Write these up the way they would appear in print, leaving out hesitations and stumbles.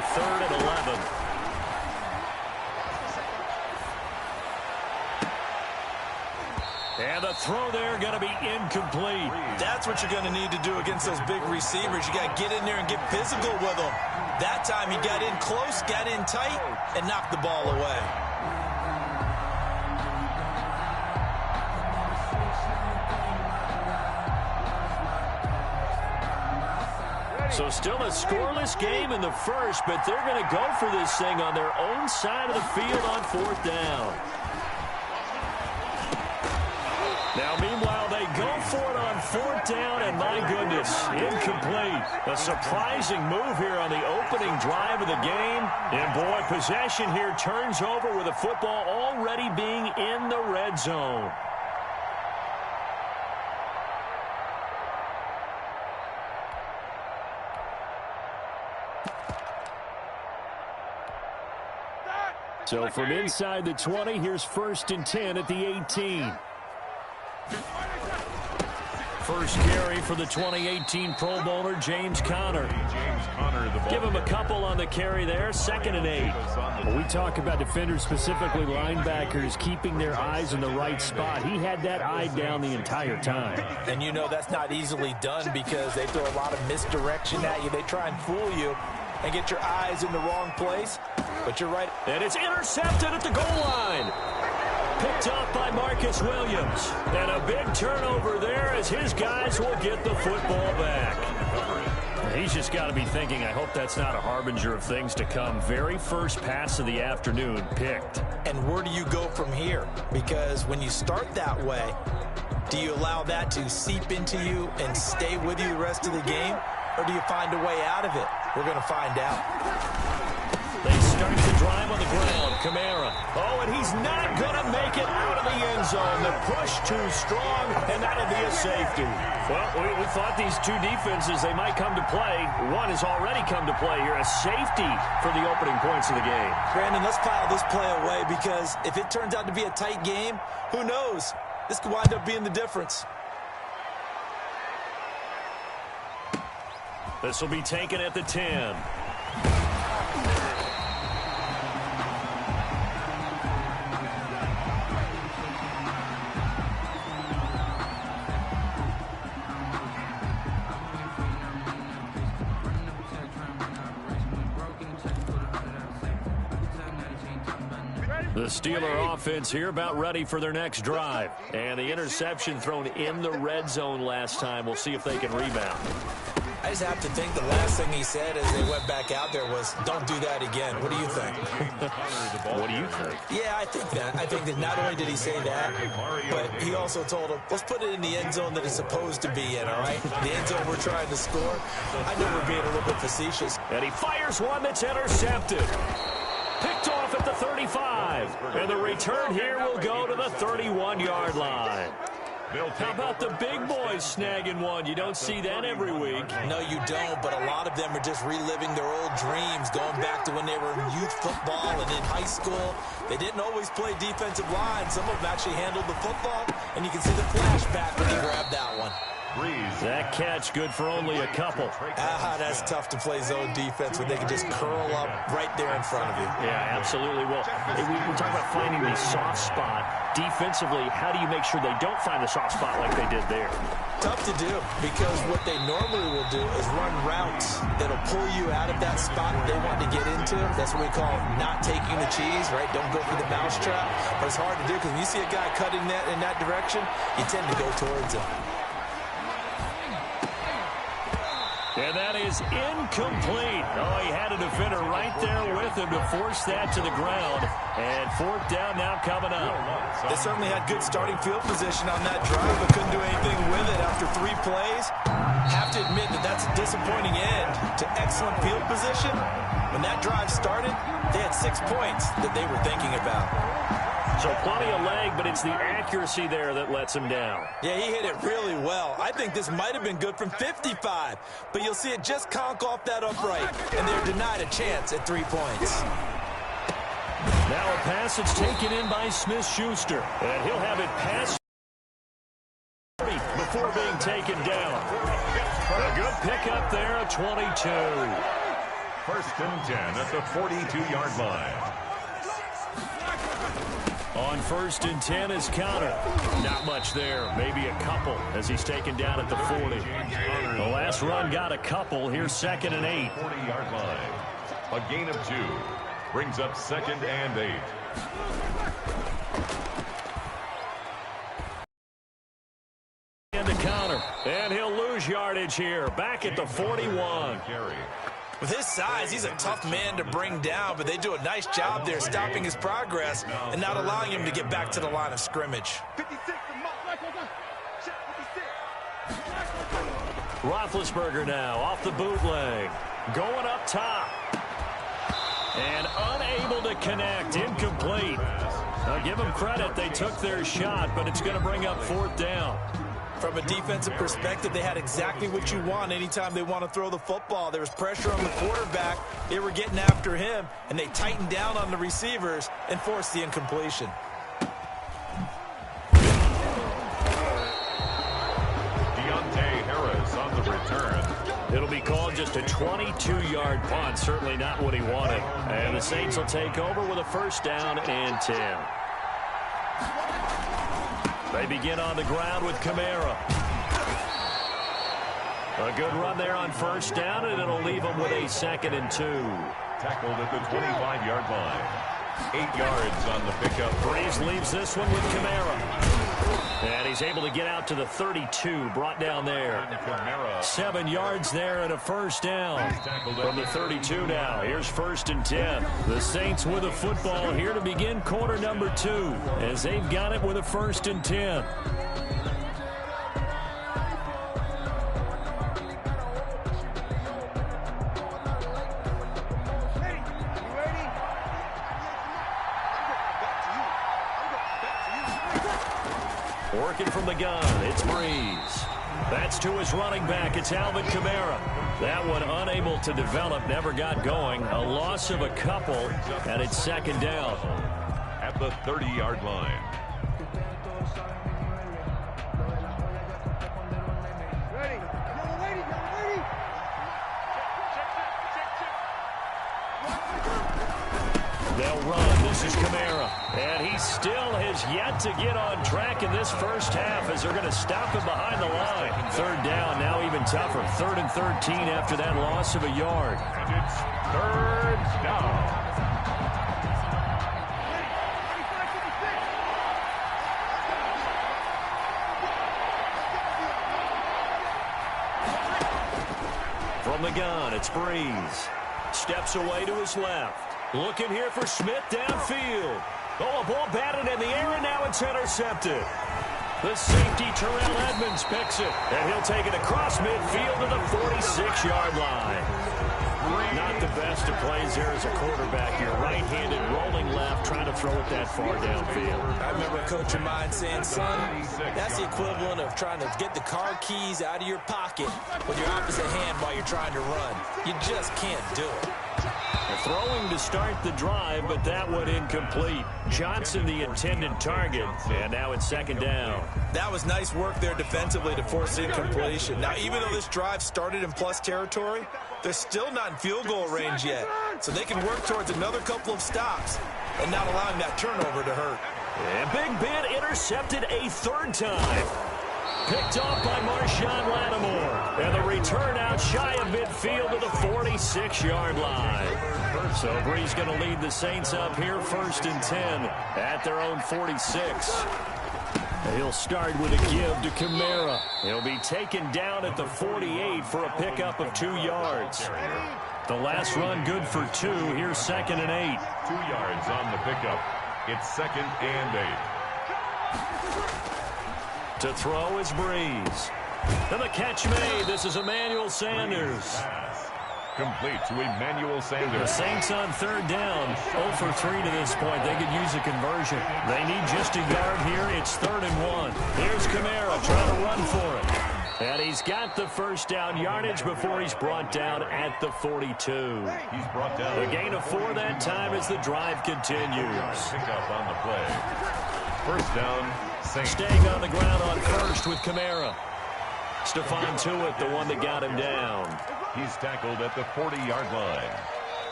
3rd and 11. And the throw there going to be incomplete. That's what you're going to need to do against those big receivers. You got to get in there and get physical with them. That time he got in close, got in tight, and knocked the ball away. So still a scoreless game in the first, but they're going to go for this thing on their own side of the field on 4th down. Now, meanwhile, they go for it on 4th down, and my goodness, incomplete. A surprising move here on the opening drive of the game. And, boy, possession here turns over with the football already being in the red zone. So from inside the 20, here's 1st and 10 at the 18. First carry for the 2018 Pro Bowler, James Conner. Give him a couple on the carry there, 2nd and 8. When we talk about defenders, specifically linebackers, keeping their eyes in the right spot, he had that eye down the entire time. And you know that's not easily done because they throw a lot of misdirection at you. They try and fool you and get your eyes in the wrong place. But you're right. And it's intercepted at the goal line. Picked up by Marcus Williams. And a big turnover there as his guys will get the football back. He's just got to be thinking, I hope that's not a harbinger of things to come. Very first pass of the afternoon picked. And where do you go from here? Because when you start that way, do you allow that to seep into you and stay with you the rest of the game? Or do you find a way out of it? We're going to find out. They start to drive on the ground. Kamara. Oh, and he's not going to make it out of the end zone. The push too strong, and that'll be a safety. Well, we thought these two defenses, they might come to play. One has already come to play here. A safety for the opening points of the game. Brandon, let's file this play away because if it turns out to be a tight game, who knows? This could wind up being the difference. This will be taken at the 10. The Steeler offense here about ready for their next drive. And the interception thrown in the red zone last time. We'll see if they can rebound. I just have to think the last thing he said as they went back out there was, don't do that again. What do you think? What do you think? Yeah, I think that. I think that not only did he say that, but he also told him, let's put it in the end zone that it's supposed to be in, all right? The end zone we're trying to score. I know we're being a little bit facetious. And he fires one that's intercepted. Picked off at the 35. And the return here will go to the 31-yard line. How about the big boys snagging one? You don't see that every week. No, you don't, but a lot of them are just reliving their old dreams, going back to when they were in youth football and in high school. They didn't always play defensive line. Some of them actually handled the football, and you can see the flashback when he grabbed that one. That catch good for only a couple. That's tough to play zone defense when they can just curl up right there in front of you. Yeah, absolutely. Well, we talk about finding the soft spot. Defensively, how do you make sure they don't find the soft spot like they did there? Tough to do because what they normally will do is run routes that'll pull you out of that spot they want to get into. That's what we call not taking the cheese, right? Don't go for the mousetrap. But it's hard to do because when you see a guy cutting that in that direction, you tend to go towards him. And that is incomplete. Oh, he had a defender right there with him to force that to the ground. And 4th down now coming up. They certainly had good starting field position on that drive, but couldn't do anything with it after 3 plays. Have to admit that that's a disappointing end to excellent field position. When that drive started, they had 6 points that they were thinking about. So plenty of leg, but it's the accuracy there that lets him down. Yeah, he hit it really well. I think this might have been good from 55, but you'll see it just conk off that upright, and they're denied a chance at 3 points. Now a pass that's taken in by Smith-Schuster, and he'll have it past before being taken down. A good pickup there, a 22. First and 10 at the 42-yard line. On first and 10 is Connor. Not much there. Maybe a couple as he's taken down at the 40. The last run got a couple. Here's second and 8. 40-yard line. A gain of 2. Brings up second and 8. And to Connor. And he'll lose yardage here. Back at the 41. With his size, he's a tough man to bring down, but they do a nice job there stopping his progress and not allowing him to get back to the line of scrimmage. Roethlisberger now off the bootleg. Going up top. And unable to connect. Incomplete. Now give them credit. They took their shot, but it's going to bring up fourth down. From a defensive perspective, they had exactly what you want anytime they want to throw the football. There was pressure on the quarterback. They were getting after him, and they tightened down on the receivers and forced the incompletion. Deontay Harris on the return. It'll be called just a 22-yard punt. Certainly not what he wanted. And the Saints will take over with a first down and 10. They begin on the ground with Kamara. A good run there on first down, and it'll leave them with a second and 2. Tackled at the 25-yard line. 8 yards on the pickup. Breeze leaves this one with Kamara. And he's able to get out to the 32, brought down there. 7 yards there and a first down. From the 32 now, here's first and 10. The Saints with a football here to begin quarter number 2, as they've got it with a first and 10. Working from the gun, it's Breeze. That's to his running back, it's Alvin Kamara. That one unable to develop, never got going. A loss of a couple, and it's second down. At the 30-yard line. They'll run. This is Kamara. And he still has yet to get on track in this first half as they're going to stop him behind the line. Third down, now even tougher. 3rd and 13 after that loss of a yard. And it's third down. From the gun, it's Breeze. Steps away to his left. Looking here for Smith downfield. Oh, a ball batted in the air, and now it's intercepted. The safety, Terrell Edmonds, picks it, and he'll take it across midfield to the 46-yard line. Not the best of plays there as a quarterback. You're right-handed, rolling left, trying to throw it that far downfield. I remember a coach of mine saying, son, that's the equivalent of trying to get the car keys out of your pocket with your opposite hand while you're trying to run. You just can't do it. Throwing to start the drive, but that one incomplete. Johnson, the intended target, and now it's second down. That was nice work there defensively to force incompletion. Now, even though this drive started in plus territory, they're still not in field goal range yet, so they can work towards another couple of stops and not allowing that turnover to hurt. And Big Ben intercepted a third time. Picked off by Marshawn Lattimore. And the return out shy of midfield to the 46-yard line. So Breeze going to lead the Saints up here first and 10 at their own 46. He'll start with a give to Kamara. He'll be taken down at the 48 for a pickup of 2 yards. The last run good for 2. Here's second and 8. 2 yards on the pickup. It's second and 8. To throw is Breeze. And the catch made. This is Emmanuel Sanders. Complete to Emmanuel Sanders. The Saints on third down. 0 for 3 to this point. They could use a conversion. They need just a yard here. It's 3rd and 1. Here's Kamara trying to run for it. And he's got the first down yardage before he's brought down at the 42. He's brought down. The gain of 4 that time as the drive continues. Pick up on the play. First down, Saints. Staying on the ground on first with Kamara. Stephon Tuitt, the one that got him down. He's tackled at the 40-yard line.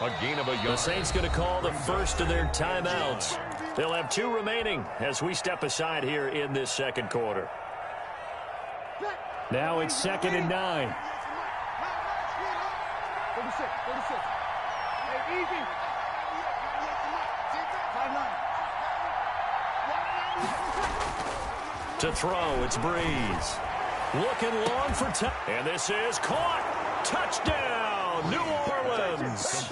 A gain of a yard. The Saints going to call the first of their timeouts. They'll have 2 remaining as we step aside here in this second quarter. Now it's 2nd and 9. 36. Hey, easy. To throw, it's Breeze. Looking long for time. And this is caught. Touchdown, New Orleans.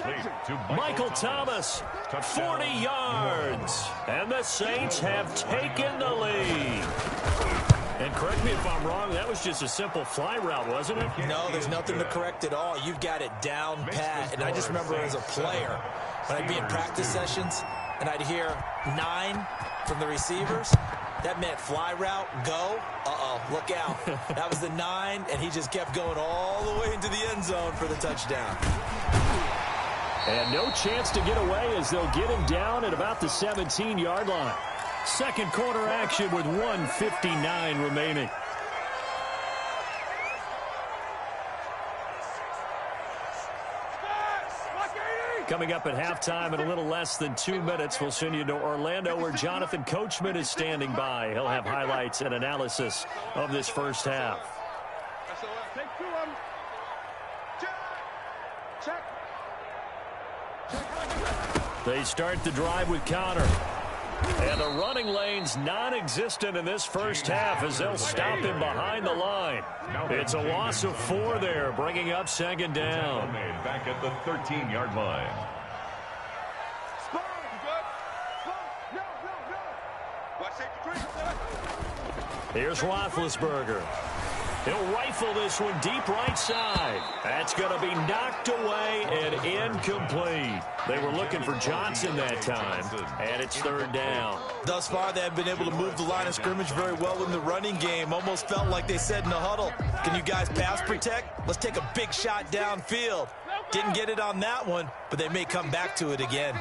Michael Thomas, 40 yards. And the Saints have taken the lead. And correct me if I'm wrong, that was just a simple fly route, wasn't it? No, there's nothing to correct at all. You've got it down pat. And I just remember as a player, when I'd be in practice sessions, and I'd hear 9 from the receivers, that meant fly route, go. Uh-oh, look out. That was the 9, and he just kept going all the way into the end zone for the touchdown. And no chance to get away as they'll get him down at about the 17-yard line. Second quarter action with 1:59 remaining. Coming up at halftime in a little less than 2 minutes, we'll send you to Orlando where Jonathan Coachman is standing by. He'll have highlights and analysis of this first half. They start the drive with Connor. And the running lane's non-existent in this first half as they'll stop him behind the line. It's a loss of 4 there, bringing up 2nd down. Back at the 13-yard line. Here's Roethlisberger. He'll rifle this one deep right side. That's going to be knocked away and incomplete. They were looking for Johnson that time, and it's 3rd down. Thus far, they have been able to move the line of scrimmage very well in the running game. Almost felt like they said in the huddle, can you guys pass protect? Let's take a big shot downfield. Didn't get it on that one, but they may come back to it again.